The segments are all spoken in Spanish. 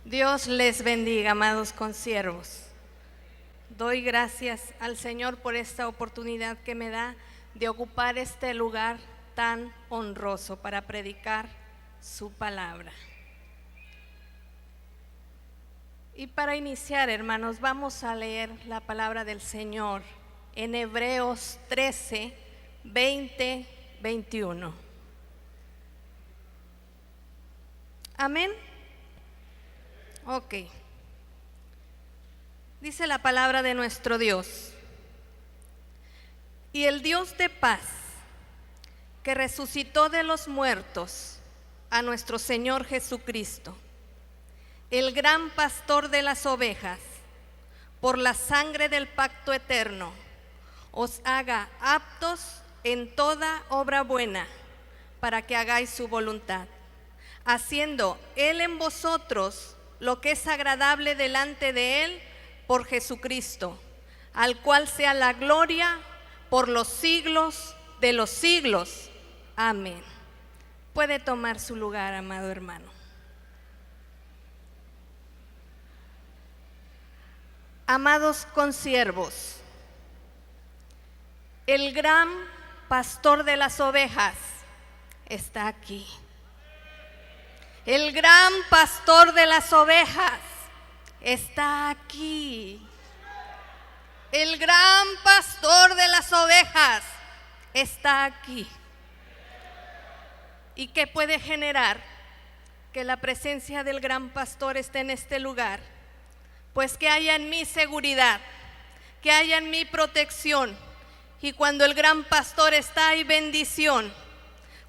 Dios les bendiga, amados consiervos. Doy gracias al Señor por esta oportunidad que me da de ocupar este lugar tan honroso para predicar su palabra. Y para iniciar, hermanos, vamos a leer la palabra del Señor en Hebreos 13, 20, 21. Amén. Ok. Dice la palabra de nuestro Dios: y el Dios de paz, que resucitó de los muertos a nuestro Señor Jesucristo, el gran pastor de las ovejas, por la sangre del pacto eterno, os haga aptos en toda obra buena, para que hagáis su voluntad, haciendo Él en vosotros lo que es agradable delante de Él por Jesucristo, al cual sea la gloria por los siglos de los siglos. Amén. Puede tomar su lugar, amado hermano. Amados consiervos, el gran pastor de las ovejas está aquí. El gran pastor de las ovejas está aquí. El gran pastor de las ovejas está aquí. ¿Y qué puede generar que la presencia del gran pastor esté en este lugar? Pues que haya en mí seguridad, que haya en mí protección. Y cuando el gran pastor está, hay bendición.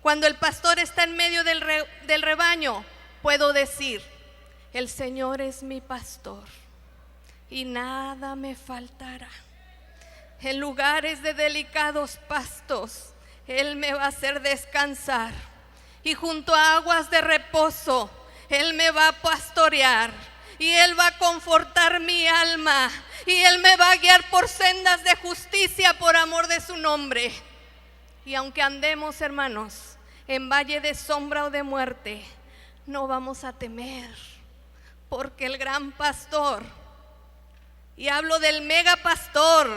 Cuando el pastor está en medio del rebaño, puedo decir: el Señor es mi pastor y nada me faltará. En lugares de delicados pastos, Él me va a hacer descansar. Y junto a aguas de reposo, Él me va a pastorear. Y Él va a confortar mi alma. Y Él me va a guiar por sendas de justicia por amor de su nombre. Y aunque andemos, hermanos, en valle de sombra o de muerte, no vamos a temer, porque el gran pastor, y hablo del mega pastor,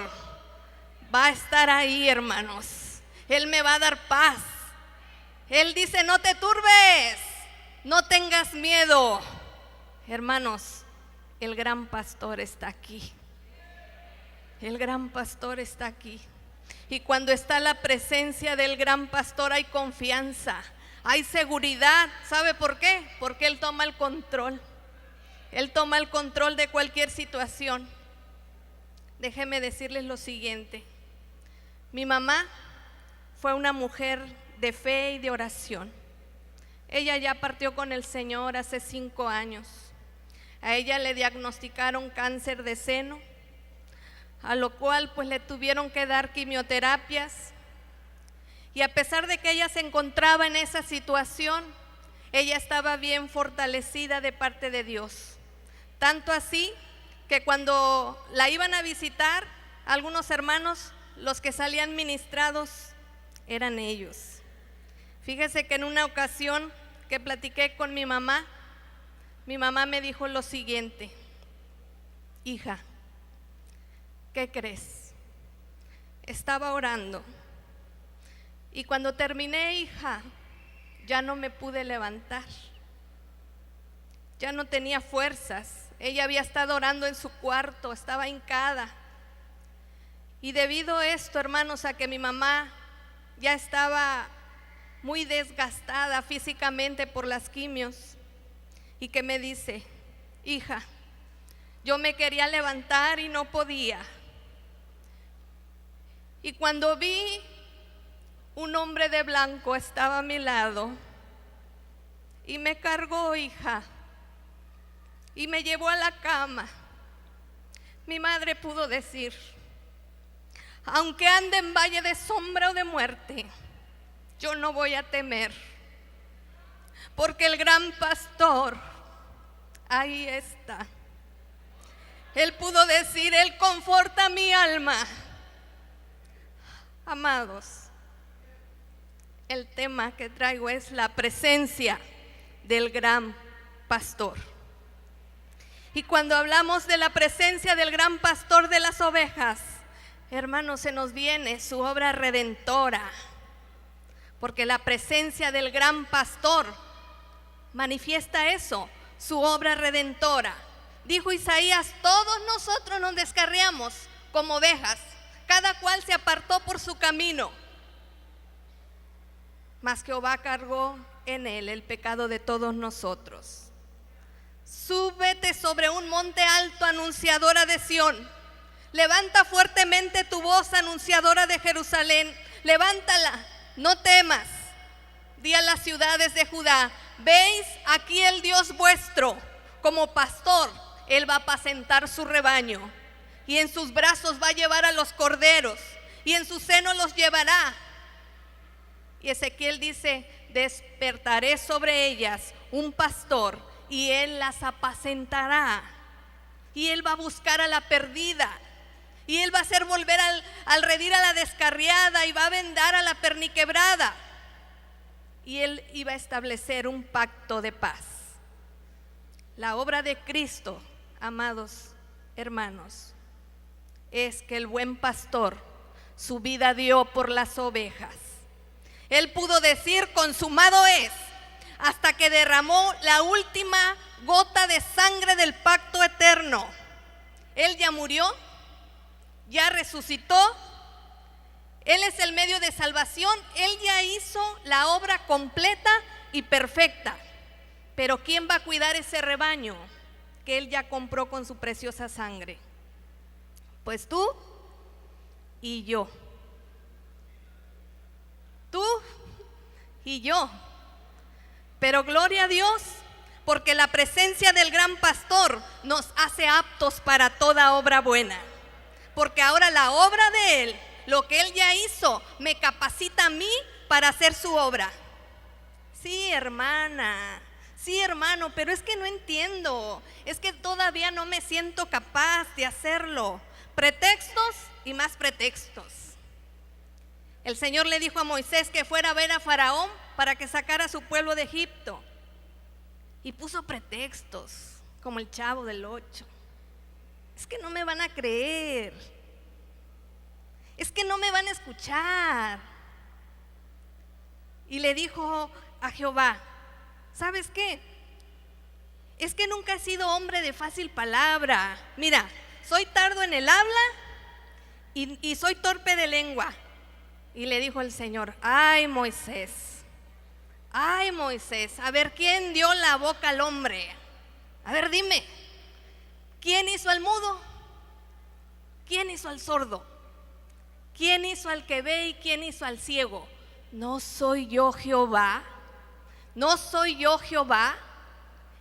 va a estar ahí, hermanos. Él me va a dar paz. Él dice: no te turbes, no tengas miedo. Hermanos, el gran pastor está aquí. El gran pastor está aquí. Y cuando está la presencia del gran pastor hay confianza, hay seguridad. ¿Sabe por qué? Porque Él toma el control. Él toma el control de cualquier situación. Déjeme decirles lo siguiente. Mi mamá fue una mujer de fe y de oración. Ella ya partió con el Señor hace 5 años. A ella le diagnosticaron cáncer de seno, a lo cual pues le tuvieron que dar quimioterapias. Y a pesar de que ella se encontraba en esa situación, ella estaba bien fortalecida de parte de Dios. Tanto así que cuando la iban a visitar, algunos hermanos, los que salían ministrados eran ellos. Fíjese que en una ocasión que platiqué con mi mamá me dijo lo siguiente: hija, ¿qué crees? Estaba orando y cuando terminé, hija, ya no me pude levantar. Ya no tenía fuerzas. Ella había estado orando en su cuarto, estaba hincada. Y debido a esto, hermanos, a que mi mamá ya estaba muy desgastada físicamente por las quimios, y que me dice: hija, yo me quería levantar y no podía. Y cuando vi un hombre de blanco estaba a mi lado y me cargó, hija, y me llevó a la cama. Mi madre pudo decir: aunque ande en valle de sombra o de muerte, yo no voy a temer, porque el gran pastor ahí está. Él pudo decir: Él conforta mi alma. Amados, el tema que traigo es la presencia del gran pastor. Y cuando hablamos de la presencia del gran pastor de las ovejas, hermanos, se nos viene su obra redentora, porque la presencia del gran pastor manifiesta eso, su obra redentora. Dijo Isaías: todos nosotros nos descarriamos como ovejas, cada cual se apartó por su camino, mas Jehová cargó en él el pecado de todos nosotros. Súbete sobre un monte alto, anunciadora de Sión. Levanta fuertemente tu voz, anunciadora de Jerusalén. Levántala, no temas. Di a las ciudades de Judá: veis aquí el Dios vuestro. Como pastor, Él va a apacentar su rebaño, y en sus brazos va a llevar a los corderos, y en su seno los llevará. Y Ezequiel dice: despertaré sobre ellas un pastor, y Él las apacentará. Y Él va a buscar a la perdida, y Él va a hacer volver al redil a la descarriada, y va a vendar a la perniquebrada. Y Él iba a establecer un pacto de paz. La obra de Cristo, amados hermanos, es que el buen pastor su vida dio por las ovejas. Él pudo decir: consumado es, hasta que derramó la última gota de sangre del pacto eterno. Él ya murió, ya resucitó, Él es el medio de salvación, Él ya hizo la obra completa y perfecta. Pero ¿quién va a cuidar ese rebaño que Él ya compró con su preciosa sangre? Pues tú y yo. Tú y yo. Pero gloria a Dios, porque la presencia del gran pastor nos hace aptos para toda obra buena. Porque ahora la obra de Él, lo que Él ya hizo, me capacita a mí para hacer su obra. Sí, hermana, sí, hermano, pero es que no entiendo, es que todavía no me siento capaz de hacerlo. Pretextos y más pretextos. El Señor le dijo a Moisés que fuera a ver a Faraón para que sacara a su pueblo de Egipto, y puso pretextos como el Chavo del 8. Es que no me van a creer, es que no me van a escuchar. Y le dijo a Jehová: ¿sabes qué? Es que nunca he sido hombre de fácil palabra. Mira, soy tardo en el habla y soy torpe de lengua. Y le dijo el Señor: ay Moisés, a ver, ¿quién dio la boca al hombre? A ver, dime, ¿quién hizo al mudo? ¿Quién hizo al sordo? ¿Quién hizo al que ve y quién hizo al ciego? ¿No soy yo Jehová? ¿No soy yo Jehová?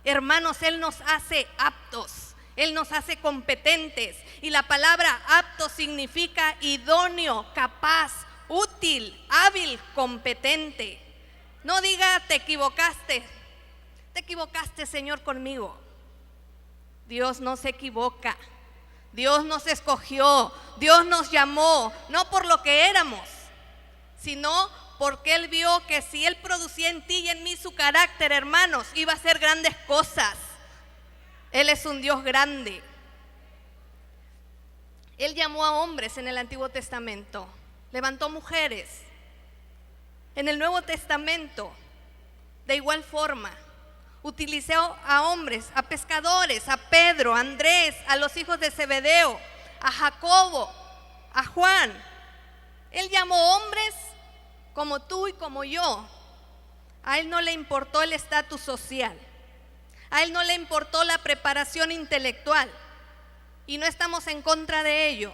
Hermanos, Él nos hace aptos, Él nos hace competentes. Y la palabra apto significa idóneo, capaz, útil, hábil, competente. No diga: te equivocaste, Señor, conmigo. Dios no se equivoca. Dios nos escogió, Dios nos llamó, no por lo que éramos, sino porque Él vio que si Él producía en ti y en mí su carácter, hermanos, iba a hacer grandes cosas. Él es un Dios grande. Él llamó a hombres en el Antiguo Testamento, levantó mujeres. En el Nuevo Testamento, de igual forma, utilizó a hombres, a pescadores, a Pedro, a Andrés, a los hijos de Zebedeo, a Jacobo, a Juan. Él llamó hombres como tú y como yo. A Él no le importó el estatus social, a Él no le importó la preparación intelectual, y no estamos en contra de ello,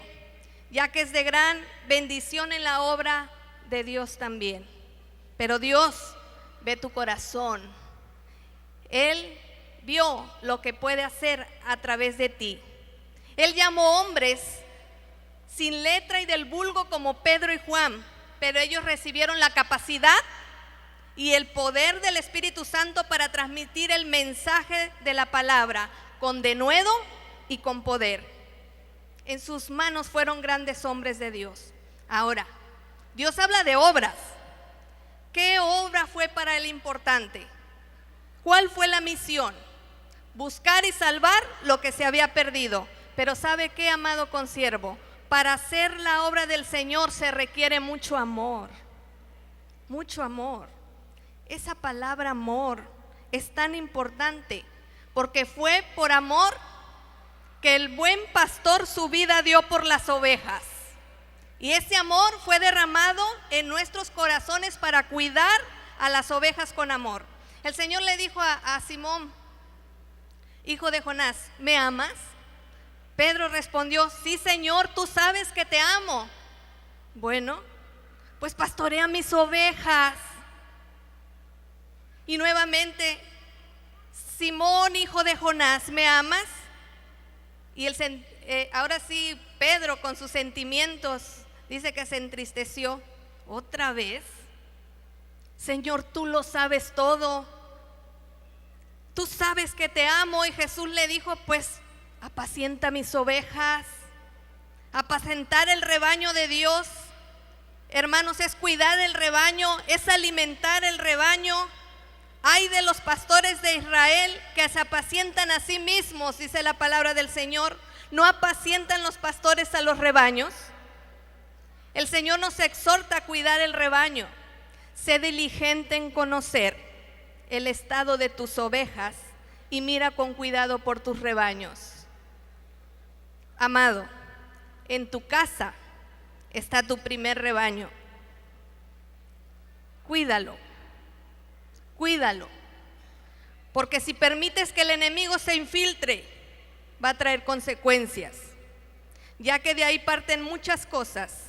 ya que es de gran bendición en la obra de Dios también. Pero Dios ve tu corazón. Él vio lo que puede hacer a través de ti. Él llamó hombres sin letra y del vulgo como Pedro y Juan, pero ellos recibieron la capacidad y el poder del Espíritu Santo para transmitir el mensaje de la palabra con denuedo y con poder. En sus manos fueron grandes hombres de Dios. Ahora, Dios habla de obras. ¿Qué obra fue para Él importante? ¿Cuál fue la misión? buscar y salvar lo que se había perdido. Pero ¿sabe qué, amado consiervo? Para hacer la obra del Señor se requiere mucho amor, mucho amor. Esa palabra amor es tan importante, porque fue por amor que el buen pastor su vida dio por las ovejas. Y ese amor fue derramado en nuestros corazones para cuidar a las ovejas con amor. El Señor le dijo a Simón, hijo de Jonás, ¿me amas? Pedro respondió, sí, Señor, tú sabes que te amo. Bueno, pues pastorea mis ovejas. Y nuevamente, Simón, hijo de Jonás, ¿me amas? Y ahora sí, Pedro con sus sentimientos dice que se entristeció. ¿Otra vez? Señor, tú lo sabes todo. Tú sabes que te amo. Y Jesús le dijo, pues apacienta mis ovejas. Apacentar el rebaño de Dios, hermanos, es cuidar el rebaño, es alimentar el rebaño. Ay de los pastores de Israel que se apacientan a sí mismos, dice la palabra del Señor. ¿No apacientan los pastores a los rebaños? El Señor nos exhorta a cuidar el rebaño. Sé diligente en conocer el estado de tus ovejas y mira con cuidado por tus rebaños. Amado, en tu casa está tu primer rebaño. Cuídalo. Cuídalo, porque si permites que el enemigo se infiltre, va a traer consecuencias, ya que de ahí parten muchas cosas.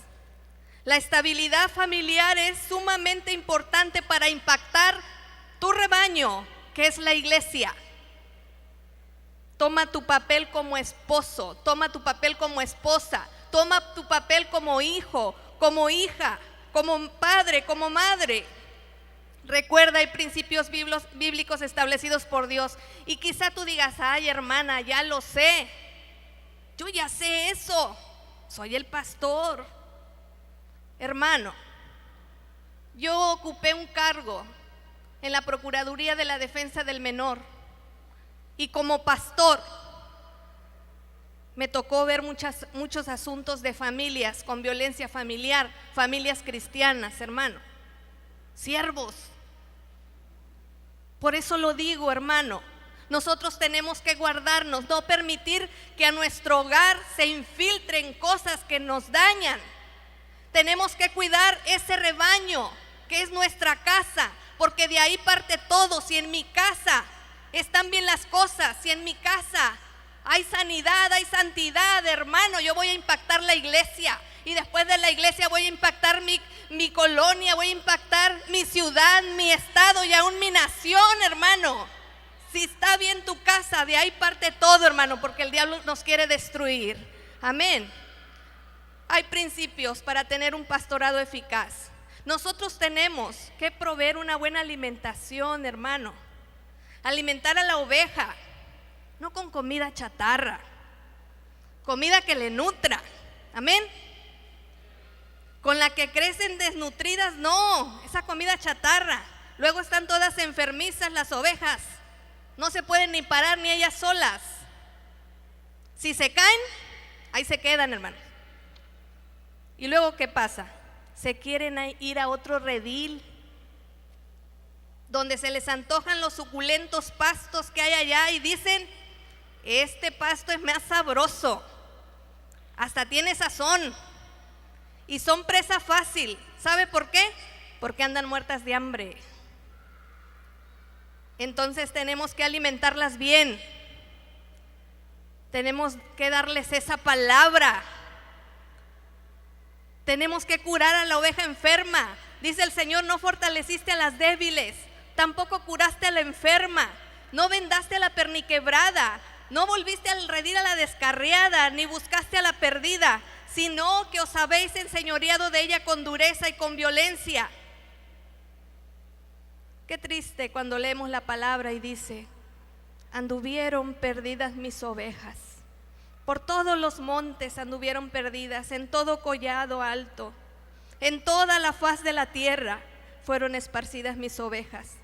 La estabilidad familiar es sumamente importante para impactar tu rebaño, que es la iglesia. Toma tu papel como esposo, toma tu papel como esposa, toma tu papel como hijo, como hija, como padre, como madre. Recuerda, hay principios bíblicos establecidos por Dios. Y quizá tú digas, ay hermana, ya lo sé. Yo ya sé eso. Soy el pastor. Hermano, yo ocupé un cargo en la Procuraduría de la Defensa del Menor. Y como pastor, me tocó ver muchos asuntos de familias con violencia familiar, familias cristianas, hermano. Siervos. Por eso lo digo, hermano, nosotros tenemos que guardarnos, no permitir que a nuestro hogar se infiltren cosas que nos dañan. Tenemos que cuidar ese rebaño que es nuestra casa, porque de ahí parte todo. Si en mi casa están bien las cosas, si en mi casa hay sanidad, hay santidad, hermano, yo voy a impactar la iglesia. Y después de la iglesia voy a impactar mi colonia, voy a impactar mi ciudad, mi estado y aún mi nación, hermano. Si está bien tu casa, de ahí parte todo, hermano, porque el diablo nos quiere destruir. Amén. Hay principios para tener un pastorado eficaz. Nosotros tenemos que proveer una buena alimentación, hermano. Alimentar a la oveja, no con comida chatarra, comida que le nutra. Amén. Con la que crecen desnutridas, no, esa comida chatarra. Luego están todas enfermizas las ovejas. No se pueden ni parar ni ellas solas. Si se caen, ahí se quedan, hermano. Y luego, ¿qué pasa? Se quieren ir a otro redil, donde se les antojan los suculentos pastos que hay allá y dicen, este pasto es más sabroso, hasta tiene sazón. Y son presa fácil. ¿Sabe por qué? Porque andan muertas de hambre. Entonces tenemos que alimentarlas bien. Tenemos que darles esa palabra. Tenemos que curar a la oveja enferma. Dice el Señor, no fortaleciste a las débiles, tampoco curaste a la enferma, no vendaste a la perniquebrada, no volviste al redil a la descarriada, ni buscaste a la perdida, sino que os habéis enseñoreado de ella con dureza y con violencia. Qué triste cuando leemos la palabra y dice, anduvieron perdidas mis ovejas, por todos los montes anduvieron perdidas, en todo collado alto, en toda la faz de la tierra fueron esparcidas mis ovejas.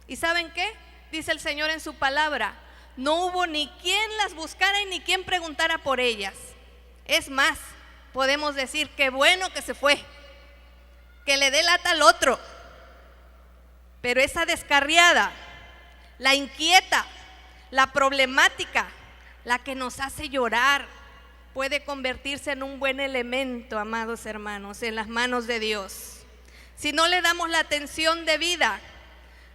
¿Y saben qué? Dice el Señor en su palabra, no hubo ni quien las buscara y ni quien preguntara por ellas. Es más, podemos decir qué bueno que se fue, que le dé lata al otro. Pero esa descarriada, la inquieta, la problemática, la que nos hace llorar, puede convertirse en un buen elemento, amados hermanos, en las manos de Dios. Si no le damos la atención debida,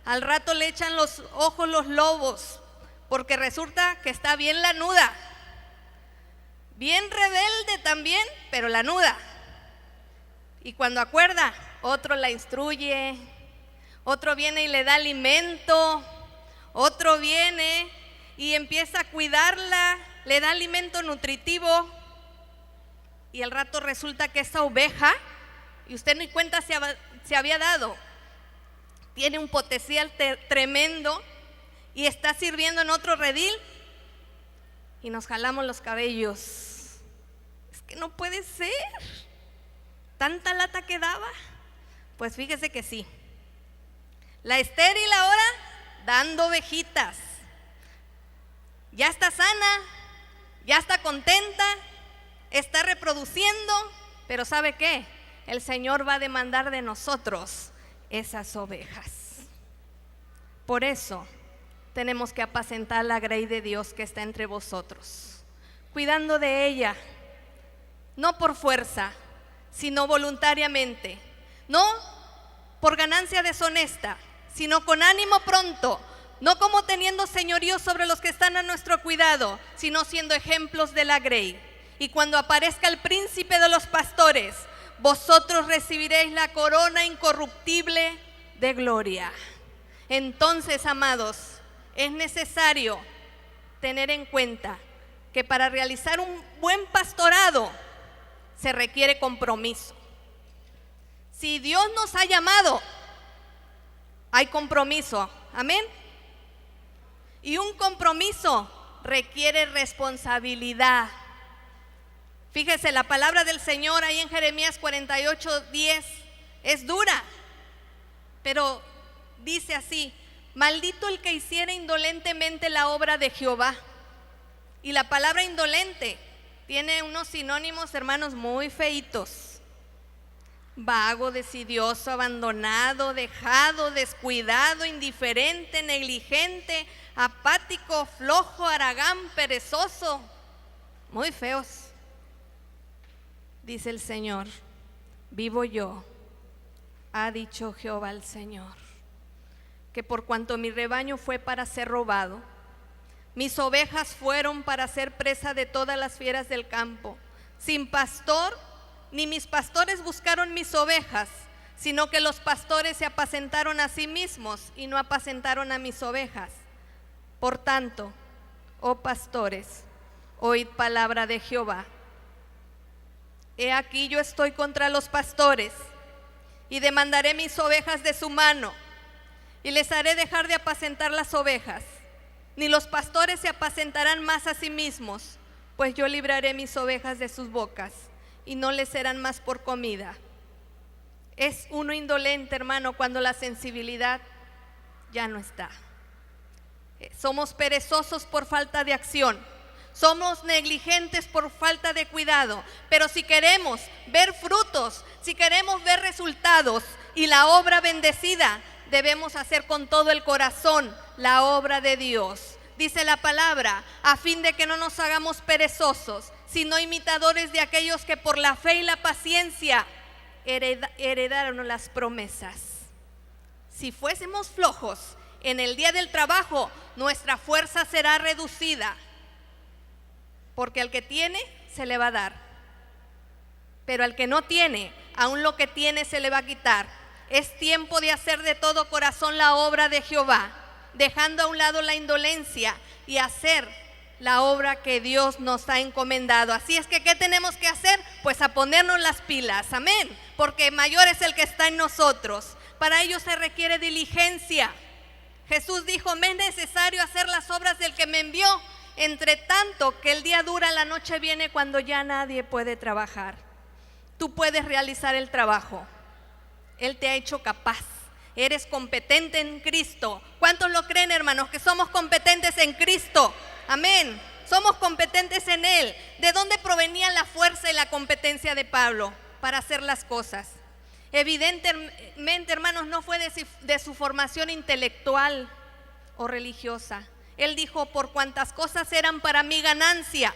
al rato le echan los ojos los lobos, porque resulta que está bien lanuda, bien rebelde también, pero lanuda. Y cuando acuerda, otro la instruye, otro viene y le da alimento, otro viene y empieza a cuidarla, le da alimento nutritivo, y al rato resulta que esa oveja, y usted ni cuenta se había dado, tiene un potencial tremendo y está sirviendo en otro redil, y nos jalamos los cabellos. Es que no puede ser, tanta lata que daba. Pues fíjese que sí, la estéril ahora dando ovejitas, ya está sana, ya está contenta, está reproduciendo, pero ¿sabe qué? El Señor va a demandar de nosotros esas ovejas. Por eso tenemos que apacentar la grey de Dios que está entre vosotros, cuidando de ella, no por fuerza, sino voluntariamente, no por ganancia deshonesta, sino con ánimo pronto, no como teniendo señorío sobre los que están a nuestro cuidado, sino siendo ejemplos de la grey. Y cuando aparezca el príncipe de los pastores, vosotros recibiréis la corona incorruptible de gloria. Entonces, amados, es necesario tener en cuenta que para realizar un buen pastorado se requiere compromiso. Si Dios nos ha llamado, hay compromiso, amén. Y un compromiso requiere responsabilidad. Fíjese, la palabra del Señor ahí en Jeremías 48:10 es dura, pero dice así: maldito el que hiciera indolentemente la obra de Jehová. Y la palabra indolente tiene unos sinónimos, hermanos, muy feitos: vago, desidioso, abandonado, dejado, descuidado, indiferente, negligente, apático, flojo, haragán, perezoso. Muy feos. Dice el Señor: vivo yo, ha dicho Jehová el Señor, que por cuanto mi rebaño fue para ser robado, mis ovejas fueron para ser presa de todas las fieras del campo, sin pastor, ni mis pastores buscaron mis ovejas, sino que los pastores se apacentaron a sí mismos y no apacentaron a mis ovejas. Por tanto, oh pastores, oíd palabra de Jehová. He aquí yo estoy contra los pastores, y demandaré mis ovejas de su mano, y les haré dejar de apacentar las ovejas, ni los pastores se apacentarán más a sí mismos, pues yo libraré mis ovejas de sus bocas, y no les serán más por comida. Es uno indolente, hermano, cuando la sensibilidad ya no está. Somos perezosos por falta de acción, somos negligentes por falta de cuidado, pero si queremos ver frutos, si queremos ver resultados y la obra bendecida, debemos hacer con todo el corazón la obra de Dios. Dice la palabra: a fin de que no nos hagamos perezosos, sino imitadores de aquellos que por la fe y la paciencia heredaron las promesas. Si fuésemos flojos en el día del trabajo, nuestra fuerza será reducida, porque al que tiene se le va a dar, pero al que no tiene, aún lo que tiene se le va a quitar. Es tiempo de hacer de todo corazón la obra de Jehová, dejando a un lado la indolencia y hacer la obra que Dios nos ha encomendado. Así es que, ¿qué tenemos que hacer? Pues a ponernos las pilas, amén, porque mayor es el que está en nosotros. Para ello se requiere diligencia. Jesús dijo: me es necesario hacer las obras del que me envió, entre tanto que el día dura, la noche viene cuando ya nadie puede trabajar. Tú puedes realizar el trabajo. Él te ha hecho capaz, Eres competente en Cristo. ¿Cuántos lo creen, hermanos, que somos competentes en Cristo? Amén. Somos competentes en Él. ¿De dónde provenía la fuerza y la competencia de Pablo para hacer las cosas? Evidentemente, hermanos, no fue de su formación intelectual o religiosa. Él dijo: por cuantas cosas eran para mí ganancia,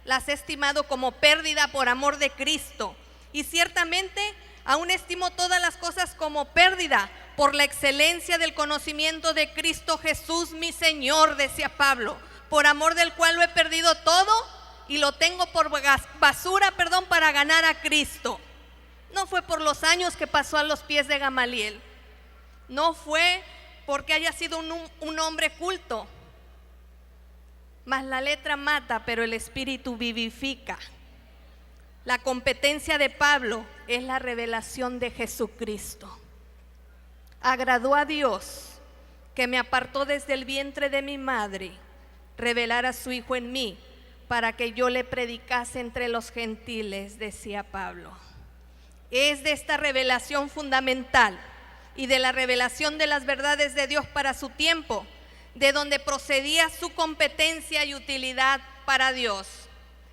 las he estimado como pérdida por amor de Cristo. Y ciertamente aún estimo todas las cosas como pérdida por la excelencia del conocimiento de Cristo Jesús mi Señor, decía Pablo, por amor del cual lo he perdido todo y lo tengo por basura, para ganar a Cristo. No fue por los años que pasó a los pies de Gamaliel, no fue porque haya sido un hombre culto, mas la letra mata, pero el espíritu vivifica. La competencia de Pablo es la revelación de Jesucristo. Agradó a Dios, que me apartó desde el vientre de mi madre, revelar a su Hijo en mí, para que yo le predicase entre los gentiles, decía Pablo. Es de esta revelación fundamental y de la revelación de las verdades de Dios para su tiempo, de donde procedía su competencia y utilidad para Dios.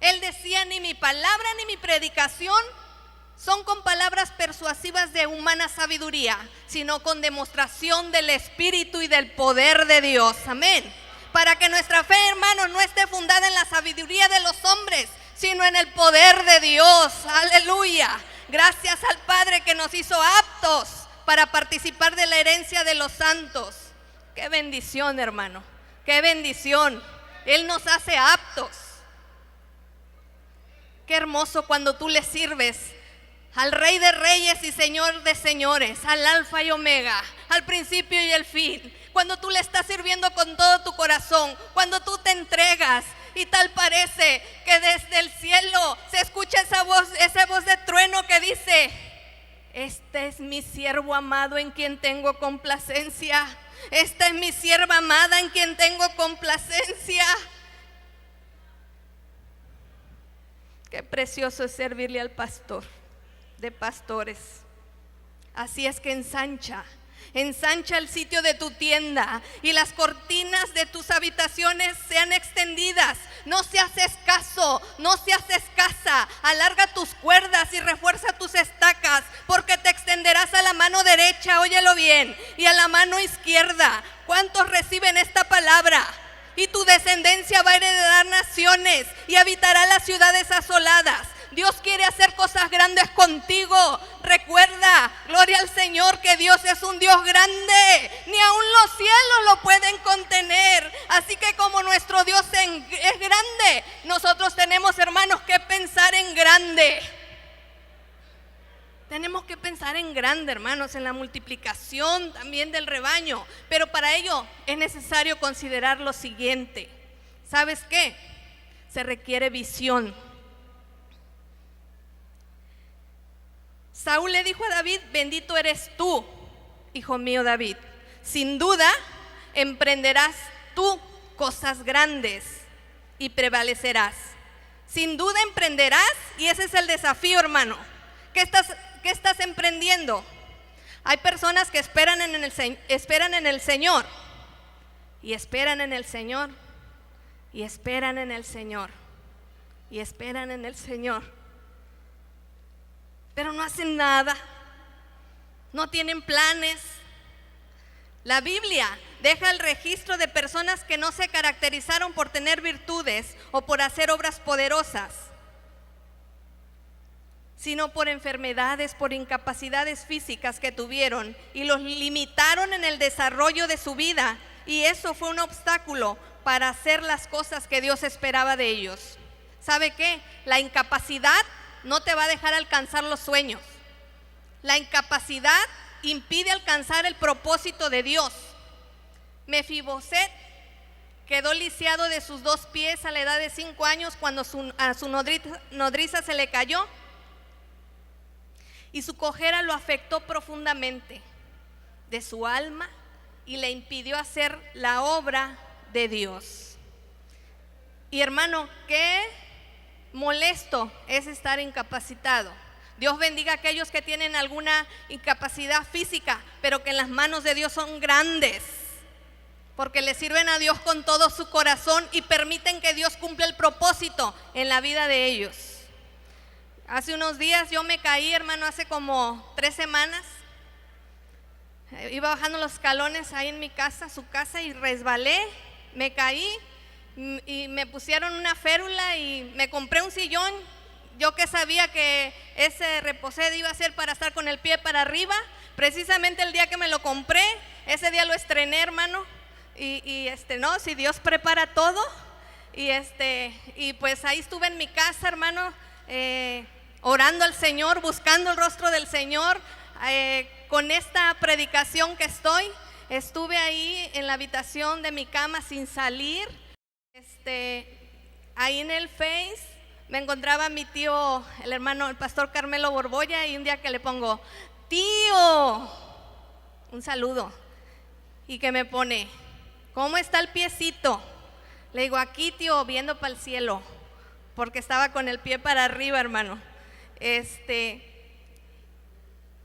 Él decía: ni mi palabra ni mi predicación son con palabras persuasivas de humana sabiduría, sino con demostración del Espíritu y del poder de Dios. Amén. Para que nuestra fe, hermanos, no esté fundada en la sabiduría de los hombres, sino en el poder de Dios. Aleluya. Gracias al Padre que nos hizo aptos para participar de la herencia de los santos. Qué bendición, hermano, qué bendición. Él nos hace aptos. Qué hermoso cuando tú le sirves al Rey de Reyes y Señor de Señores, al Alfa y Omega, al principio y el fin. Cuando tú le estás sirviendo con todo tu corazón, cuando tú te entregas, y tal parece que desde el cielo se escucha esa voz de trueno que dice: este es mi siervo amado en quien tengo complacencia. Esta es mi sierva amada en quien tengo complacencia. Qué precioso es servirle al pastor de pastores. Así es que ensancha el sitio de tu tienda y las cortinas de tus habitaciones sean extendidas. No seas escaso, no seas escasa. Alarga tus cuerdas y refuerza tus estacas, porque te extenderás a la mano derecha, óyelo bien, y a la mano izquierda. ¿Cuántos reciben esta palabra? Y tu descendencia va a heredar naciones y habitará las ciudades asoladas. Dios quiere hacer cosas grandes contigo. Recuerda, gloria al Señor, que Dios es un Dios grande. Ni aun los cielos lo pueden contener. Así que como nuestro Dios es grande, nosotros tenemos, hermanos, que pensar en grande. Tenemos que pensar en grande, hermanos, en la multiplicación también del rebaño. Pero para ello es necesario considerar lo siguiente. ¿Sabes qué? Se requiere visión. Saúl le dijo a David: bendito eres tú, hijo mío David. Sin duda emprenderás tú cosas grandes y prevalecerás. Sin duda emprenderás, y ese es el desafío, hermano. ¿Qué estás emprendiendo? Hay personas que esperan en el Señor, y esperan en el Señor, y esperan en el Señor, y esperan en el Señor. Pero no hacen nada, no tienen planes. La Biblia deja el registro de personas que no se caracterizaron por tener virtudes o por hacer obras poderosas, sino por enfermedades, por incapacidades físicas que tuvieron y los limitaron en el desarrollo de su vida, y eso fue un obstáculo para hacer las cosas que Dios esperaba de ellos. ¿Sabe qué? La incapacidad no te va a dejar alcanzar los sueños. La incapacidad impide alcanzar el propósito de Dios. Mefiboset quedó lisiado de sus 2 pies a la edad de 5 años cuando a su nodriza se le cayó, y su cojera lo afectó profundamente de su alma y le impidió hacer la obra de Dios. Y hermano, qué molesto es estar incapacitado. Dios bendiga a aquellos que tienen alguna incapacidad física, pero que en las manos de Dios son grandes, porque le sirven a Dios con todo su corazón y permiten que Dios cumpla el propósito en la vida de ellos. Hace unos días yo me caí, hermano, hace como 3 semanas. Iba bajando los escalones ahí en mi casa, su casa, y resbalé, me caí y me pusieron una férula y me compré un sillón. Yo que sabía que ese reposed iba a ser para estar con el pie para arriba. Precisamente el día que me lo compré, ese día lo estrené, hermano. No, si Dios prepara todo. Y pues ahí estuve en mi casa, hermano, orando al Señor, buscando el rostro del Señor. Con esta predicación que estuve ahí en la habitación de mi cama sin salir. Ahí en el Face me encontraba mi tío, el pastor Carmelo Borbolla, y un día que le pongo, tío, un saludo, y que me pone, ¿cómo está el piecito? Le digo, aquí, tío, viendo para el cielo, porque estaba con el pie para arriba, hermano.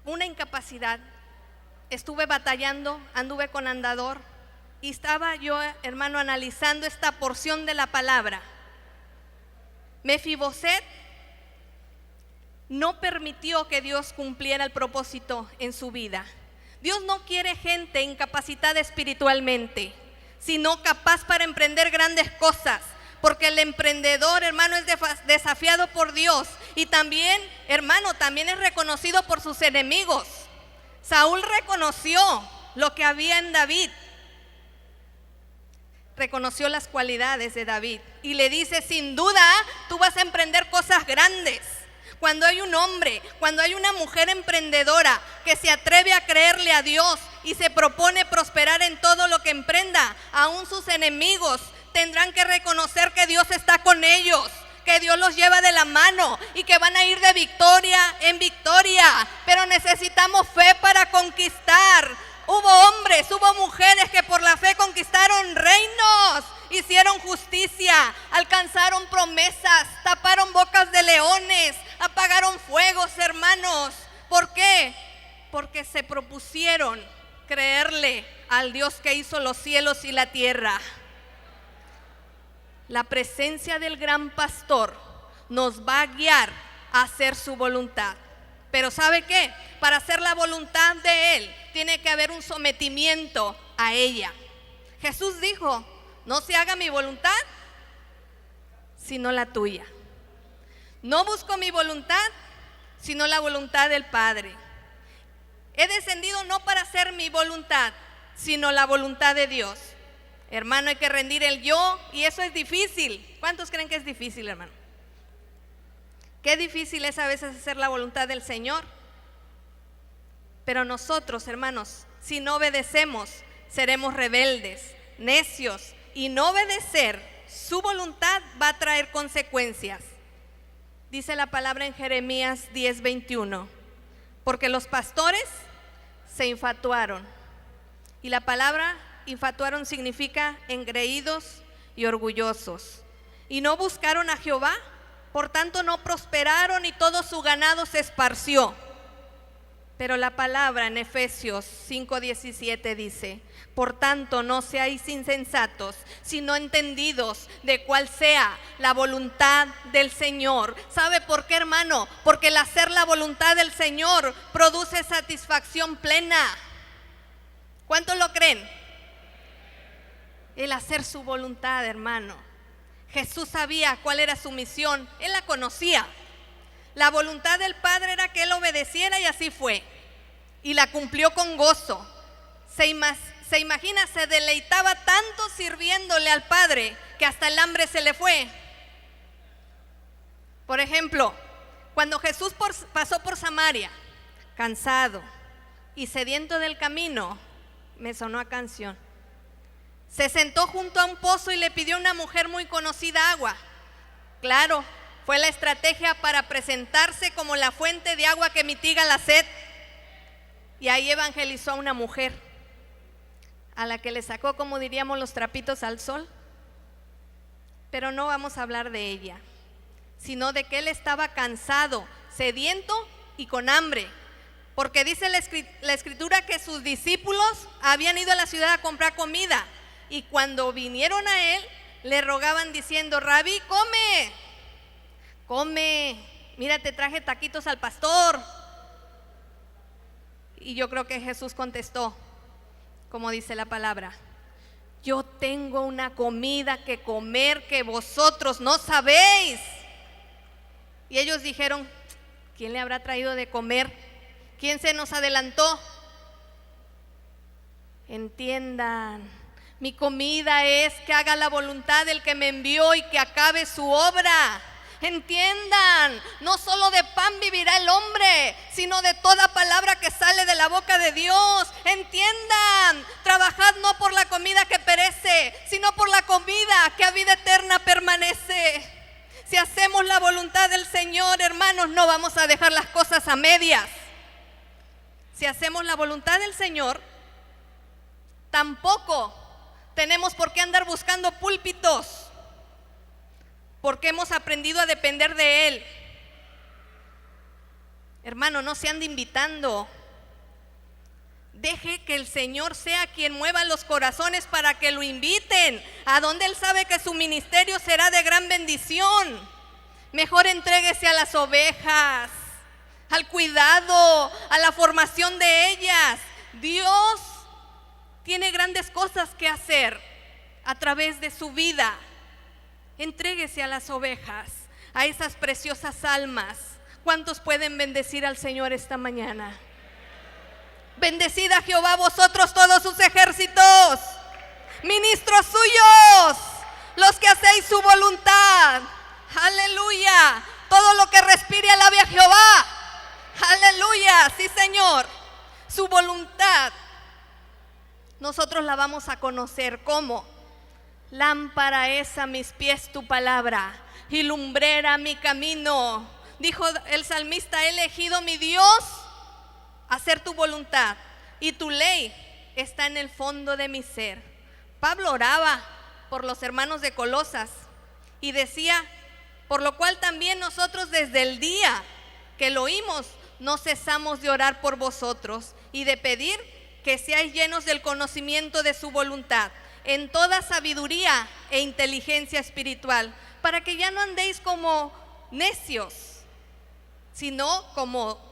Una incapacidad, estuve batallando, anduve con andador, y estaba yo, hermano, analizando esta porción de la palabra. Mefiboset no permitió que Dios cumpliera el propósito en su vida. Dios no quiere gente incapacitada espiritualmente, sino capaz para emprender grandes cosas, porque el emprendedor, hermano, es desafiado por Dios, y también, hermano, también es reconocido por sus enemigos. Saúl reconoció lo que había en David, reconoció las cualidades de David y le dice, sin duda, tú vas a emprender cosas grandes. Cuando hay un hombre, cuando hay una mujer emprendedora que se atreve a creerle a Dios y se propone prosperar en todo lo que emprenda, aún sus enemigos tendrán que reconocer que Dios está con ellos, que Dios los lleva de la mano y que van a ir de victoria en victoria. Pero necesitamos fe para conquistar. Hubo hombres, hubo mujeres que por la fe conquistaron reinos, hicieron justicia, alcanzaron promesas, taparon bocas de leones, apagaron fuegos, hermanos. ¿Por qué? Porque se propusieron creerle al Dios que hizo los cielos y la tierra. La presencia del gran pastor nos va a guiar a hacer su voluntad. Pero ¿sabe qué? Para hacer la voluntad de Él, tiene que haber un sometimiento a ella. Jesús dijo, no se haga mi voluntad, sino la tuya. No busco mi voluntad, sino la voluntad del Padre. He descendido no para hacer mi voluntad, sino la voluntad de Dios. Hermano, hay que rendir el yo, y eso es difícil. ¿Cuántos creen que es difícil, hermano? Qué difícil es a veces hacer la voluntad del Señor. Pero nosotros, hermanos, si no obedecemos, seremos rebeldes, necios, y no obedecer su voluntad va a traer consecuencias. Dice la palabra en Jeremías 10:21, porque los pastores se infatuaron. Y la palabra infatuaron significa engreídos y orgullosos. Y no buscaron a Jehová, por tanto no prosperaron y todo su ganado se esparció. Pero la palabra en Efesios 5:17 dice, por tanto no seáis insensatos, sino entendidos de cuál sea la voluntad del Señor. ¿Sabe por qué, hermano? Porque el hacer la voluntad del Señor produce satisfacción plena. ¿Cuántos lo creen? El hacer su voluntad, hermano. Jesús sabía cuál era su misión, Él la conocía. La voluntad del Padre era que Él obedeciera, y así fue. Y la cumplió con gozo. Se imagina, se deleitaba tanto sirviéndole al Padre que hasta el hambre se le fue. Por ejemplo, cuando Jesús pasó por Samaria, cansado y sediento del camino, me sonó a canción. Se sentó junto a un pozo y le pidió a una mujer muy conocida agua. Claro, fue la estrategia para presentarse como la fuente de agua que mitiga la sed. Y ahí evangelizó a una mujer, a la que le sacó, como diríamos, los trapitos al sol. Pero no vamos a hablar de ella, sino de que él estaba cansado, sediento y con hambre. Porque dice la escritura que sus discípulos habían ido a la ciudad a comprar comida. Y cuando vinieron a él, le rogaban diciendo: Rabí, come, come. Mira, te traje taquitos al pastor. Y yo creo que Jesús contestó, como dice la palabra: yo tengo una comida que comer que vosotros no sabéis. Y ellos dijeron: ¿quién le habrá traído de comer? ¿Quién se nos adelantó? Entiendan, mi comida es que haga la voluntad del que me envió y que acabe su obra. Entiendan, no solo de pan vivirá el hombre, sino de toda palabra que sale de la boca de Dios. Entiendan, trabajad no por la comida que perece, sino por la comida que a vida eterna permanece. Si hacemos la voluntad del Señor, hermanos, no vamos a dejar las cosas a medias. Si hacemos la voluntad del Señor, tampoco tenemos por qué andar buscando púlpitos, porque hemos aprendido a depender de Él. Hermano, no se ande invitando. Deje que el Señor sea quien mueva los corazones para que lo inviten a donde Él sabe que su ministerio será de gran bendición. Mejor entréguese a las ovejas, al cuidado, a la formación de ellas. Dios tiene grandes cosas que hacer a través de su vida. Entréguese a las ovejas, a esas preciosas almas. ¿Cuántos pueden bendecir al Señor esta mañana? Bendecid a Jehová vosotros todos sus ejércitos, ministros suyos, los que hacéis su voluntad. Aleluya. Todo lo que respire alabe a Jehová. Aleluya. Sí, Señor. Su voluntad nosotros la vamos a conocer. ¿Cómo? Lámpara es a mis pies tu palabra y lumbrera mi camino. Dijo el salmista: he elegido, mi Dios, hacer tu voluntad, y tu ley está en el fondo de mi ser. Pablo oraba por los hermanos de Colosas y decía: por lo cual también nosotros desde el día que lo oímos no cesamos de orar por vosotros y de pedir que seáis llenos del conocimiento de su voluntad, en toda sabiduría e inteligencia espiritual, para que ya no andéis como necios, sino como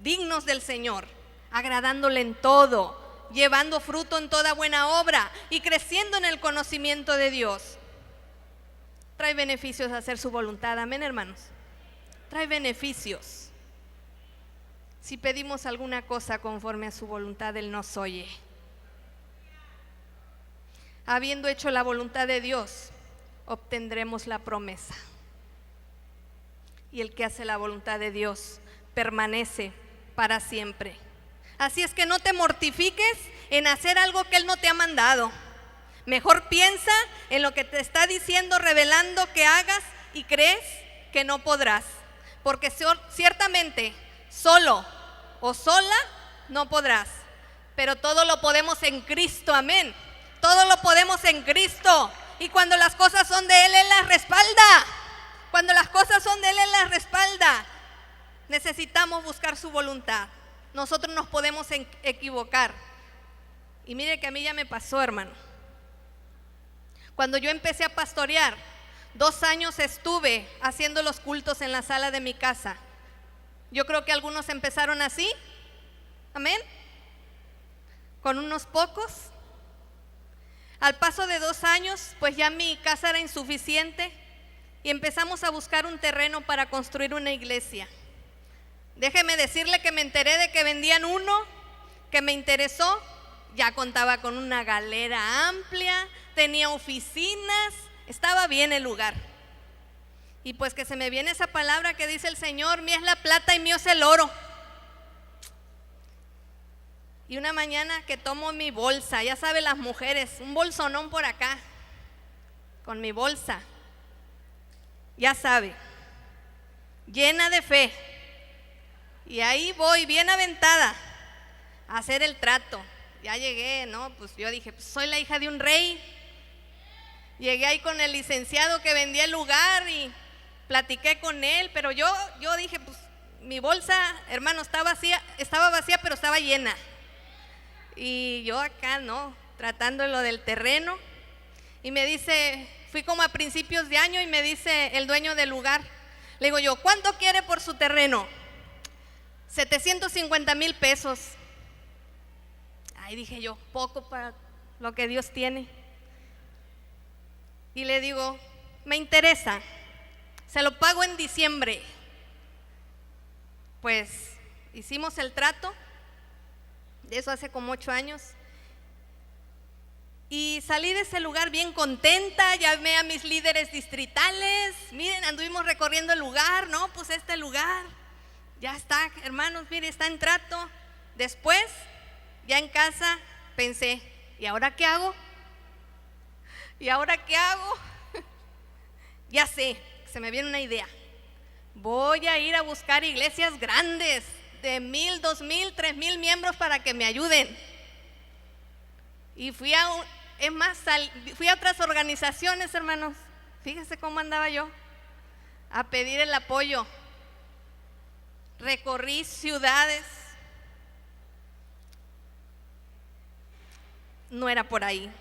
dignos del Señor, agradándole en todo, llevando fruto en toda buena obra y creciendo en el conocimiento de Dios. Trae beneficios hacer su voluntad, amén, hermanos. Trae beneficios. Si pedimos alguna cosa conforme a su voluntad, Él nos oye. Habiendo hecho la voluntad de Dios, obtendremos la promesa. Y el que hace la voluntad de Dios permanece para siempre. Así es que no te mortifiques en hacer algo que Él no te ha mandado. Mejor piensa en lo que te está diciendo, revelando que hagas, y crees que no podrás. Porque ciertamente solo o sola no podrás, pero todo lo podemos en Cristo, amén. Todo lo podemos en Cristo. Y cuando las cosas son de Él, Él las respalda. Cuando las cosas son de Él, Él las respalda. Necesitamos buscar su voluntad. Nosotros nos podemos equivocar. Y mire que a mí ya me pasó, hermano. Cuando yo empecé a pastorear, 2 años estuve haciendo los cultos en la sala de mi casa. Yo creo que algunos empezaron así, amén, con unos pocos. Al paso de 2 años, pues ya mi casa era insuficiente y empezamos a buscar un terreno para construir una iglesia. Déjeme decirle que me enteré de que vendían uno, que me interesó. Ya contaba con una galera amplia, tenía oficinas, estaba bien el lugar. Y pues que se me viene esa palabra que dice el Señor: mía es la plata y mío es el oro. Y una mañana que tomo mi bolsa, ya saben las mujeres, un bolsonón por acá, con mi bolsa, ya sabe, llena de fe. Y ahí voy, bien aventada, a hacer el trato. Ya llegué, ¿no? Pues yo dije, pues soy la hija de un rey. Llegué ahí con el licenciado que vendía el lugar y platiqué con él, pero yo dije, pues mi bolsa, hermano, estaba vacía, pero estaba llena. Y yo acá, ¿no? Tratando lo del terreno. Y me dice, fui como a principios de año y me dice el dueño del lugar, le digo yo, ¿cuánto quiere por su terreno? 750,000 pesos. Ahí dije yo, poco para lo que Dios tiene. Y le digo, me interesa, se lo pago en diciembre. Pues hicimos el trato, de eso hace como 8 años. Y salí de ese lugar bien contenta, llamé a mis líderes distritales, miren, anduvimos recorriendo el lugar, no, pues este lugar, ya está, hermanos, miren, está en trato. Después, ya en casa, pensé, ¿y ahora qué hago? ¿Y ahora qué hago? Ya sé, se me viene una idea. Voy a ir a buscar iglesias grandes, de 1,000, 2,000, 3,000 miembros para que me ayuden. Y fui a otras organizaciones, hermanos. Fíjese cómo andaba yo, a pedir el apoyo. Recorrí ciudades. No era por ahí.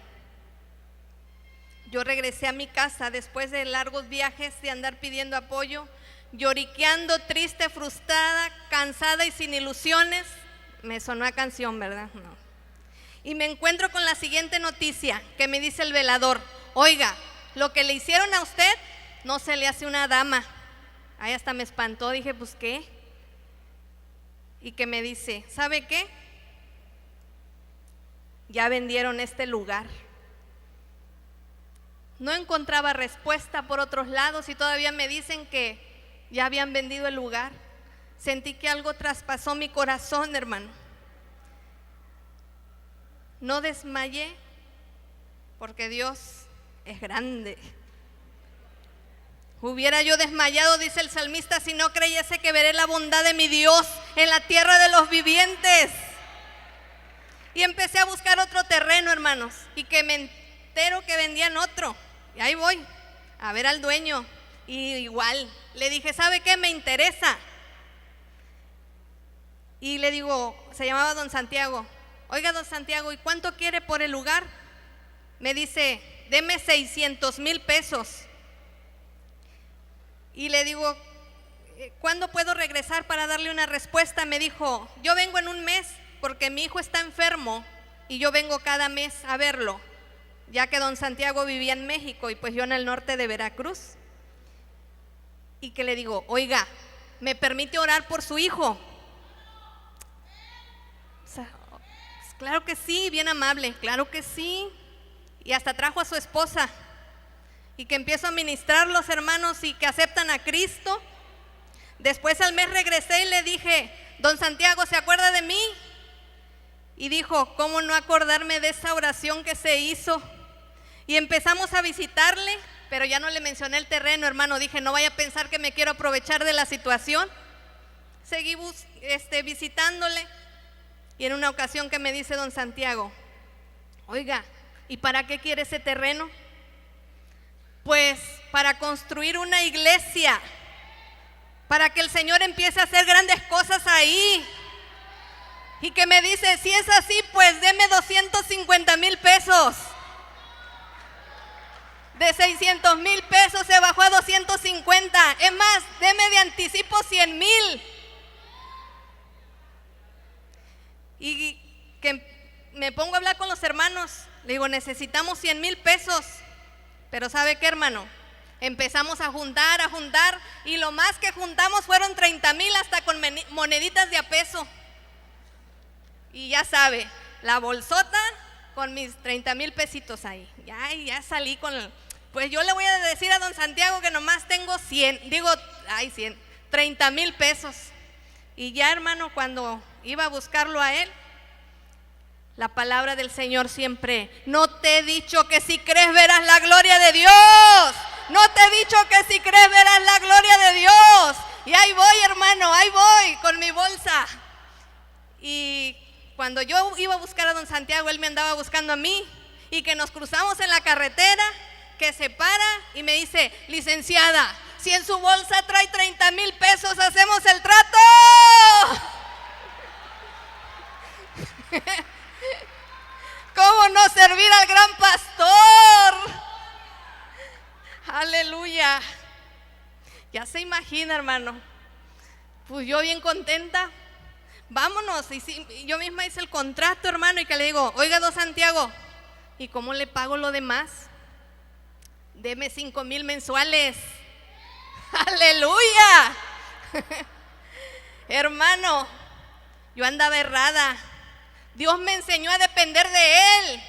Yo regresé a mi casa después de largos viajes de andar pidiendo apoyo, lloriqueando, triste, frustrada, cansada y sin ilusiones. Me sonó a canción, ¿verdad? No. Y me encuentro con la siguiente noticia que me dice el velador, oiga, lo que le hicieron a usted no se le hace a una dama. Ahí hasta me espantó, dije, pues ¿qué? Y que me dice, ¿sabe qué? Ya vendieron este lugar. No encontraba respuesta por otros lados y todavía me dicen que ya habían vendido el lugar. Sentí que algo traspasó mi corazón, hermano. No desmayé porque Dios es grande. Hubiera yo desmayado, dice el salmista, si no creyese que veré la bondad de mi Dios en la tierra de los vivientes. Y empecé a buscar otro terreno, hermanos, y que me entero que vendían otro. Y ahí voy a ver al dueño. Y igual, le dije, ¿sabe qué? Me interesa. Y le digo, se llamaba don Santiago. Oiga, don Santiago, ¿y cuánto quiere por el lugar? Me dice, deme 600,000 pesos. Y le digo, ¿cuándo puedo regresar para darle una respuesta? Me dijo, yo vengo en un mes porque mi hijo está enfermo y yo vengo cada mes a verlo, ya que don Santiago vivía en México y pues yo en el norte de Veracruz. Y que le digo, oiga, ¿me permite orar por su hijo? O sea, claro que sí, bien amable, claro que sí. Y hasta trajo a su esposa. Y que empiezo a ministrar los hermanos y que aceptan a Cristo. Después al mes regresé y le dije, don Santiago, ¿se acuerda de mí? Y dijo, ¿cómo no acordarme de esa oración que se hizo? Y empezamos a visitarle, pero ya no le mencioné el terreno, hermano. Dije, no vaya a pensar que me quiero aprovechar de la situación. Seguí visitándole. Y en una ocasión que me dice don Santiago, oiga, ¿y para qué quiere ese terreno? Pues para construir una iglesia, para que el Señor empiece a hacer grandes cosas ahí. Y que me dice, si es así, pues deme 250,000 pesos. De 600,000 pesos se bajó a 250. Es más, deme de anticipo 100,000. Y que me pongo a hablar con los hermanos. Le digo, necesitamos 100,000 pesos. Pero ¿sabe qué, hermano? Empezamos a juntar, y lo más que juntamos fueron 30,000 hasta con moneditas de a peso. Y ya sabe, la bolsota con mis 30,000 pesitos ahí. Ya salí con pues yo le voy a decir a don Santiago que nomás tengo 30,000 pesos. Y ya, hermano, cuando iba a buscarlo a él, la palabra del Señor siempre, no te he dicho que si crees verás la gloria de Dios. No te he dicho que si crees verás la gloria de Dios. Y ahí voy, hermano, ahí voy con mi bolsa. Y cuando yo iba a buscar a don Santiago, él me andaba buscando a mí. Y que nos cruzamos en la carretera, que se para y me dice, licenciada, Si en su bolsa trae 30,000 pesos, hacemos el trato. ¿Cómo no servir al gran pastor? Aleluya. Ya se imagina, hermano. Pues yo bien contenta. Vámonos. Y yo misma hice el contrato, hermano, y que le digo, oiga, don Santiago, ¿y cómo le pago lo demás? Deme 5,000 mensuales. Aleluya. Hermano, yo andaba errada. Dios me enseñó a depender de Él.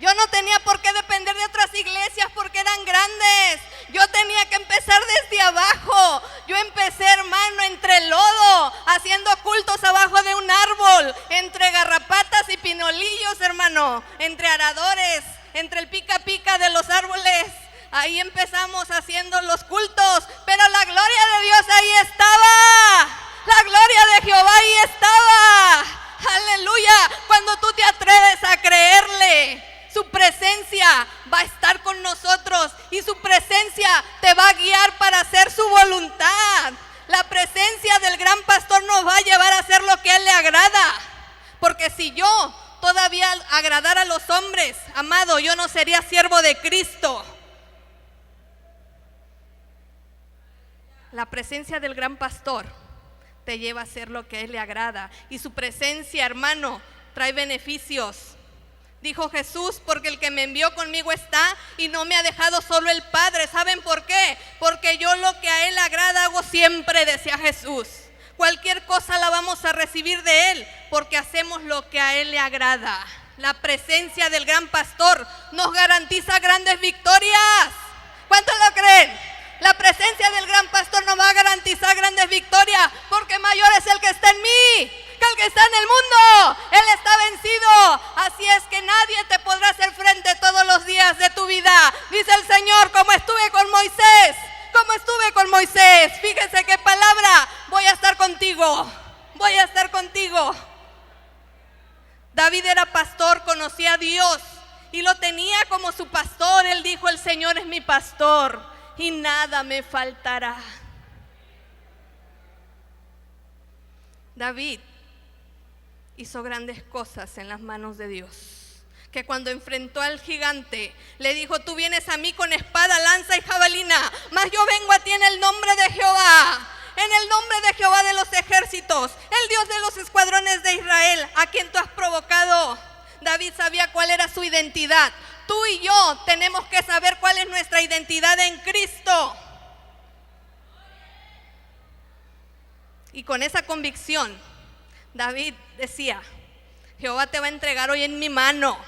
Yo no tenía por qué depender de otras iglesias porque eran grandes. Yo tenía que empezar desde abajo. Yo empecé, hermano, entre el lodo, haciendo cultos abajo de un árbol, entre garrapatas y pinolillos, hermano, entre aradores, entre el pica pica de los árboles. Ahí empezamos haciendo los cultos, pero la gloria de Dios ahí estaba. La gloria de Jehová ahí estaba. Aleluya. Cuando tú te atreves a creerle, su presencia va a estar con nosotros y su presencia te va a guiar para hacer su voluntad. La presencia del gran pastor nos va a llevar a hacer lo que a Él le agrada. Porque si yo todavía agradara a los hombres, amado, yo no sería siervo de Cristo. La presencia del gran pastor te lleva a hacer lo que a Él le agrada. Y su presencia, hermano, trae beneficios. Dijo Jesús, porque el que me envió conmigo está y no me ha dejado solo el Padre. ¿Saben por qué? Porque yo lo que a Él agrada hago siempre, decía Jesús. Cualquier cosa la vamos a recibir de Él porque hacemos lo que a Él le agrada. La presencia del gran pastor nos garantiza grandes victorias. ¿Cuántos lo creen? La presencia del gran pastor nos va a garantizar grandes victorias porque mayor es el que está en mí que el que está en el mundo. Él está vencido. Así es que nadie te podrá hacer frente todos los días de tu vida. Dice el Señor, como estuve con Moisés. Como estuve con Moisés. Fíjense qué palabra. Voy a estar contigo. Voy a estar contigo. David era pastor, conocía a Dios y lo tenía como su pastor. Él dijo, el Señor es mi pastor y nada me faltará. David hizo grandes cosas en las manos de Dios, que cuando enfrentó al gigante le dijo, tú vienes a mí con espada, lanza y jabalina, mas yo vengo a ti en el nombre de Jehová, en el nombre de Jehová de los ejércitos, el Dios de los escuadrones de Israel, a quien tú has provocado. David sabía cuál era su identidad. Tú y yo tenemos que saber cuál es nuestra identidad en Cristo. Y con esa convicción, David decía, Jehová te va a entregar hoy en mi mano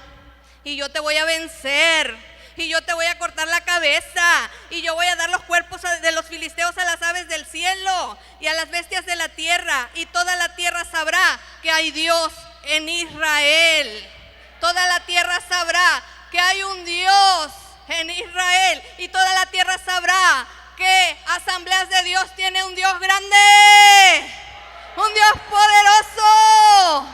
y yo te voy a vencer y yo te voy a cortar la cabeza y yo voy a dar los cuerpos de los filisteos a las aves del cielo y a las bestias de la tierra, y toda la tierra sabrá que hay Dios en Israel. Toda la tierra sabrá que hay un Dios en Israel y toda la tierra sabrá que Asambleas de Dios tiene un Dios grande, un Dios poderoso,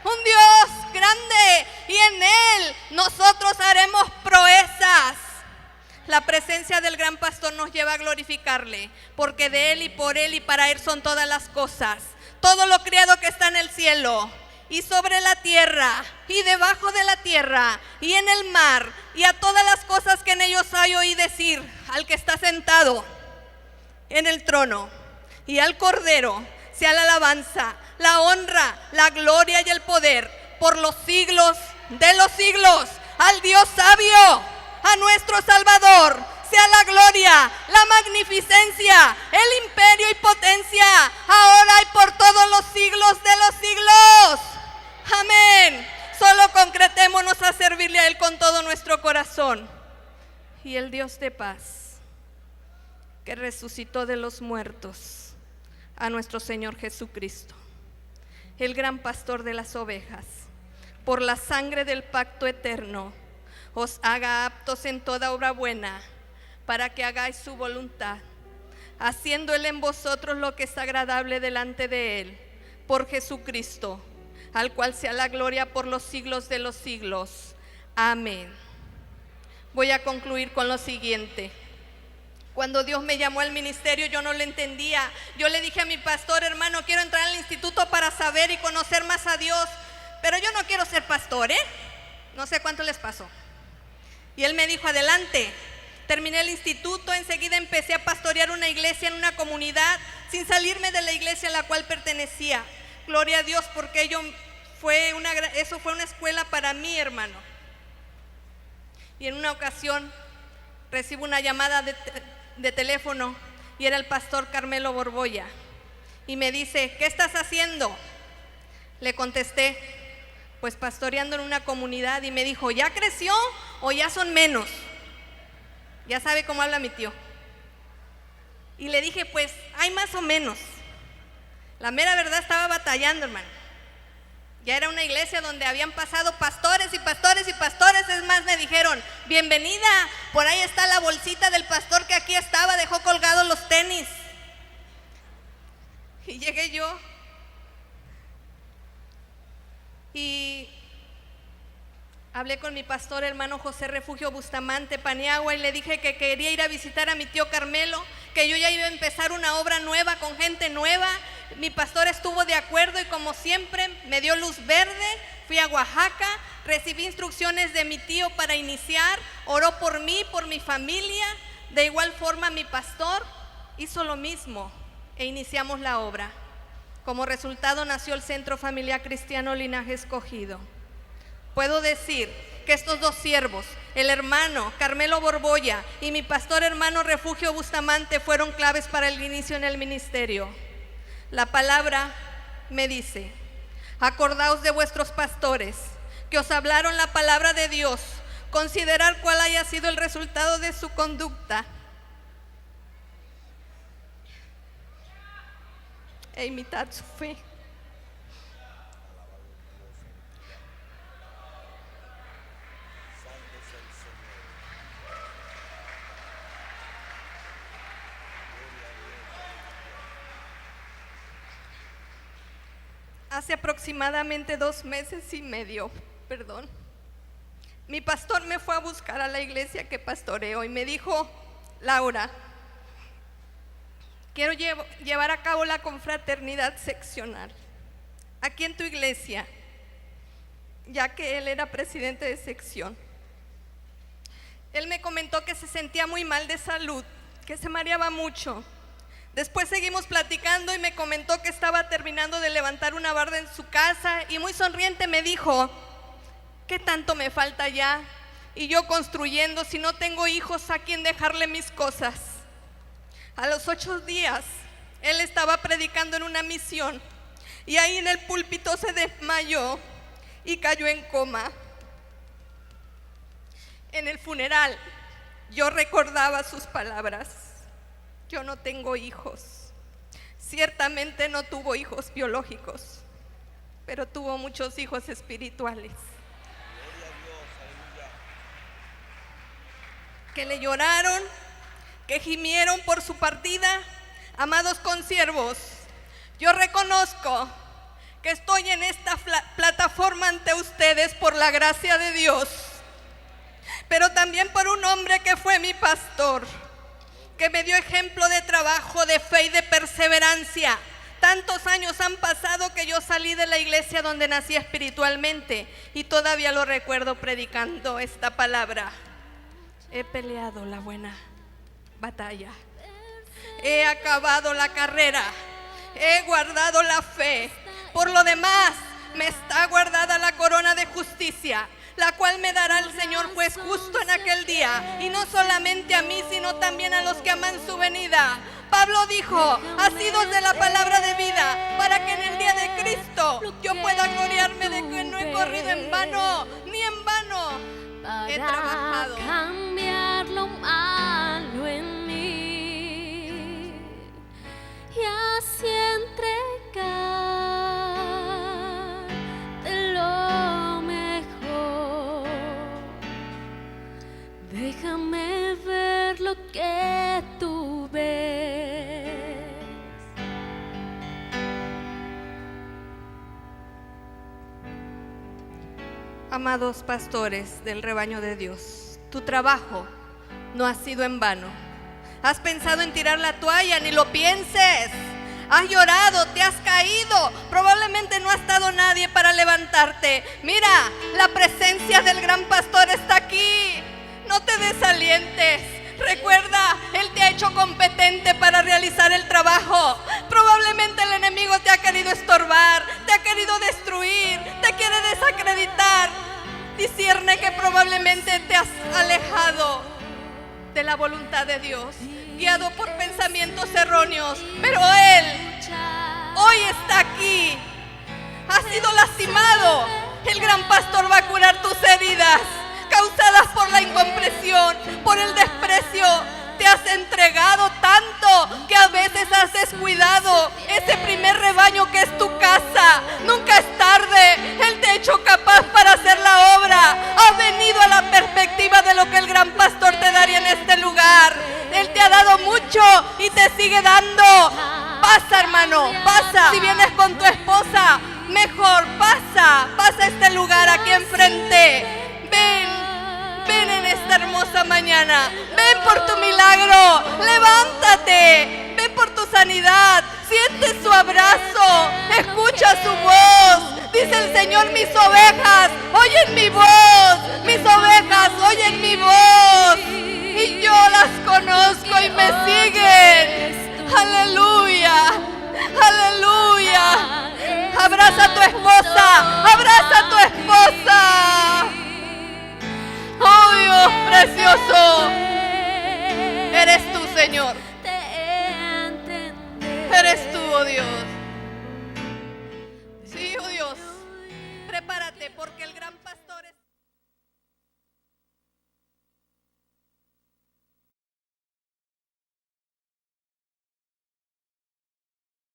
un Dios grande, y en Él nosotros haremos proezas. La presencia del gran pastor nos lleva a glorificarle, porque de Él y por Él y para Él son todas las cosas. Todo lo criado que está en el cielo y sobre la tierra y debajo de la tierra y en el mar, y a todas las cosas que en ellos hay, oí decir al que está sentado en el trono y al Cordero sea la alabanza, la honra, la gloria y el poder por los siglos de los siglos. Al Dios sabio, a nuestro Salvador, sea la gloria, la magnificencia, el imperio y potencia, ahora y por todos los siglos de los siglos. Amén. Solo concretémonos a servirle a Él con todo nuestro corazón. Y el Dios de paz, que resucitó de los muertos a nuestro Señor Jesucristo, el gran pastor de las ovejas, por la sangre del pacto eterno, os haga aptos en toda obra buena, para que hagáis su voluntad, haciendo Él en vosotros lo que es agradable delante de Él, por Jesucristo, al cual sea la gloria por los siglos de los siglos. Amén. Voy a concluir con lo siguiente. Cuando Dios me llamó al ministerio, yo no lo entendía. Yo le dije a mi pastor: hermano, quiero entrar al instituto para saber y conocer más a Dios, pero yo no quiero ser pastor, No sé cuánto les pasó. Y él me dijo: adelante. Terminé el instituto, enseguida empecé a pastorear una iglesia en una comunidad, sin salirme de la iglesia a la cual pertenecía. Gloria a Dios, porque eso fue una escuela para mí, hermano. Y en una ocasión recibo una llamada de teléfono y era el pastor Carmelo Borbolla. Y me dice: ¿qué estás haciendo? Le contesté: pues pastoreando en una comunidad. Y me dijo: ¿ya creció o ya son menos? Ya sabe cómo habla mi tío. Y le dije: pues hay más o menos. La mera verdad, estaba batallando, hermano. Ya era una iglesia donde habían pasado pastores y pastores y pastores. Es más, me dijeron: bienvenida, por ahí está la bolsita del pastor que aquí estaba, dejó colgados los tenis. Y llegué yo y hablé con mi pastor, hermano José Refugio Bustamante Paniagua, y le dije que quería ir a visitar a mi tío Carmelo, que yo ya iba a empezar una obra nueva con gente nueva. Mi pastor estuvo de acuerdo y, como siempre, me dio luz verde. Fui a Oaxaca, recibí instrucciones de mi tío para iniciar, oró por mí, por mi familia. De igual forma, mi pastor hizo lo mismo e iniciamos la obra. Como resultado nació el Centro Familiar Cristiano Linaje Escogido. Puedo decir que estos dos siervos, el hermano Carmelo Borbolla y mi pastor hermano Refugio Bustamante, fueron claves para el inicio en el ministerio. La palabra me dice: acordaos de vuestros pastores, que os hablaron la palabra de Dios, considerar cuál haya sido el resultado de su conducta e imitar su fe. Hace aproximadamente 2 meses y medio, mi pastor me fue a buscar a la iglesia que pastoreo y me dijo: Laura, quiero llevar a cabo la confraternidad seccional aquí en tu iglesia, ya que él era presidente de sección. Él me comentó que se sentía muy mal de salud, que se mareaba mucho. Después seguimos platicando y me comentó que estaba terminando de levantar una barda en su casa y muy sonriente me dijo: ¿qué tanto me falta ya? Y yo construyendo, si no tengo hijos, ¿a quién dejarle mis cosas? A los 8 días, él estaba predicando en una misión y ahí en el púlpito se desmayó y cayó en coma. En el funeral, yo recordaba sus palabras: yo no tengo hijos. Ciertamente no tuvo hijos biológicos, pero tuvo muchos hijos espirituales. Que le lloraron, que gimieron por su partida. Amados consiervos, yo reconozco que estoy en esta plataforma ante ustedes por la gracia de Dios, pero también por un hombre que fue mi pastor, que me dio ejemplo de trabajo, de fe y de perseverancia. Tantos años han pasado que yo salí de la iglesia donde nací espiritualmente y todavía lo recuerdo predicando esta palabra: he peleado la buena batalla, he acabado la carrera, he guardado la fe. Por lo demás, me está guardada la corona de justicia, la cual me dará el Señor juez justo en aquel día, y no solamente a mí, sino también a los que aman su venida. Pablo dijo: asidos de la palabra de vida, para que en el día de Cristo yo pueda gloriarme de que no he corrido en vano, ni en vano he trabajado. Cambiar lo malo en mí y así entregar de lo mejor. Déjame ver lo que tú ves. Amados pastores del rebaño de Dios, tu trabajo no ha sido en vano. Has pensado en tirar la toalla, ni lo pienses. Has llorado, te has caído. Probablemente no ha estado nadie para levantarte. Mira, la presencia del gran pastor está aquí. No te desalientes. Recuerda, Él te ha hecho competente para realizar el trabajo. Probablemente el enemigo te ha querido estorbar, te ha querido destruir, te quiere desacreditar. Discierne que probablemente te has alejado de la voluntad de Dios, guiado por pensamientos erróneos, pero Él hoy está aquí. Has sido lastimado. El gran pastor va a curar tus heridas causadas por la incomprensión, por el desprecio. Te has entregado tanto que a veces has descuidado ese primer rebaño que es tu casa. Nunca es tarde. Él te ha hecho capaz para hacer la obra. Has venido a la perspectiva de lo que el gran pastor te daría en este lugar. Él te ha dado mucho y te sigue dando. Pasa, hermano, pasa. Si vienes con tu esposa, mejor pasa a este lugar aquí enfrente. Ven en esta hermosa mañana. Ven por tu milagro. Levántate. Ven por tu sanidad. Siente su abrazo. Escucha su voz. Dice el Señor, mis ovejas oyen mi voz.